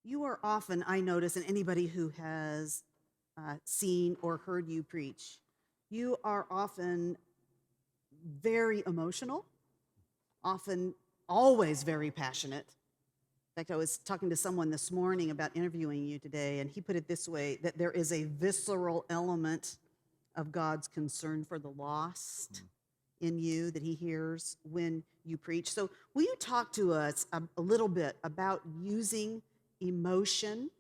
You are often, I notice, and anybody who has seen or heard you preach, you are often very emotional, often always very passionate. In fact, I was talking to someone this morning about interviewing you today, and he put it this way, that there is a visceral element of God's concern for the lost in you that he hears when you preach. So, will you talk to us a little bit about using emotion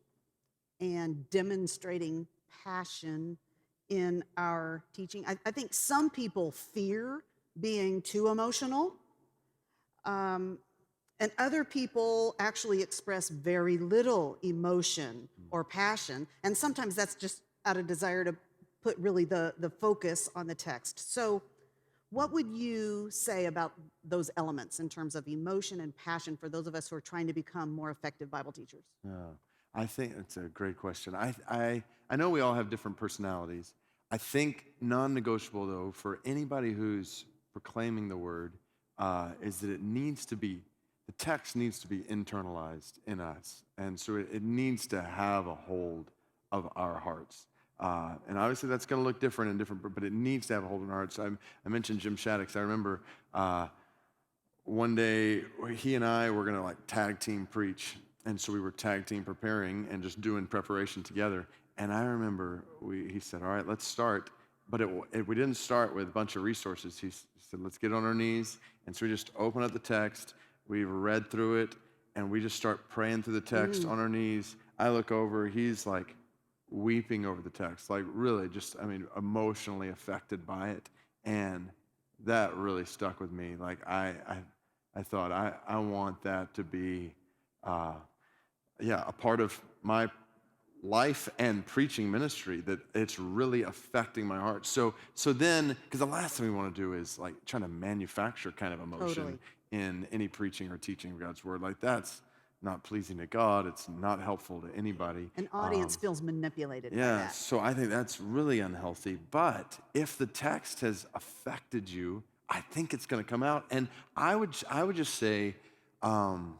and demonstrating passion in our teaching? I think some people fear being too emotional, um, and other people actually express very little emotion or passion. And sometimes that's just out of desire to put really the focus on the text. So, what would you say about those elements in terms of emotion and passion for those of us who are trying to become more effective Bible teachers? Yeah, I think it's a great question. I know we all have different personalities. I think non-negotiable though for anybody who's proclaiming the word is that the text needs to be internalized in us, and so it needs to have a hold of our hearts. And obviously that's going to look different in different, but it needs to have a hold in our hearts. I mentioned Jim Shaddix. I remember one day he and I were going to like tag team preach. And so we were tag team preparing and just doing preparation together. And I remember he said, all right, let's start. But we didn't start with a bunch of resources. He said, let's get on our knees. And so we just open up the text. We read through it and we just start praying through the text on our knees. I look over, he's like weeping over the text, like really just, I mean, emotionally affected by it. And that really stuck with me. Like I thought, I want that to be, uh, a part of my life and preaching ministry, that it's really affecting my heart. So then, because the last thing we want to do is like trying to manufacture kind of emotion Totally. in any preaching or teaching of God's word. Like that's not pleasing to God. It's not helpful to anybody. An audience feels manipulated by Yeah, that. so I think that's really unhealthy. But if the text has affected you, I think it's going to come out. And I would just say, um,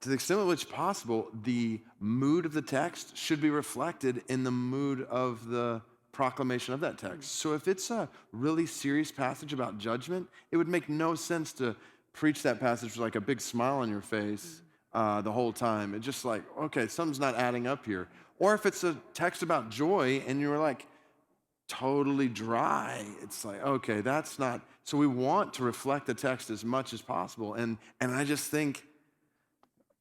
to the extent to which possible, the mood of the text should be reflected in the mood of the proclamation of that text. So if it's a really serious passage about judgment, it would make no sense to preach that passage with like a big smile on your face the whole time. It's just like, okay, something's not adding up here. Or if it's a text about joy and you're like totally dry, it's like, okay, that's not. So we want to reflect the text as much as possible. And I just think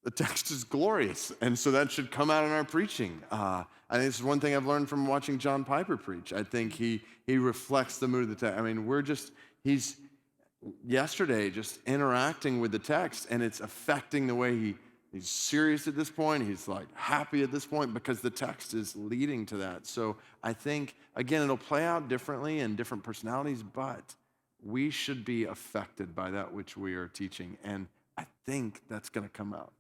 the text is glorious, and so that should come out in our preaching. I think this is one thing I've learned from watching John Piper preach. I think he reflects the mood of the text. I mean, he's yesterday just interacting with the text, and it's affecting the way he's serious at this point. He's like happy at this point because the text is leading to that. So I think again, it'll play out differently in different personalities, but we should be affected by that which we are teaching, and I think that's going to come out.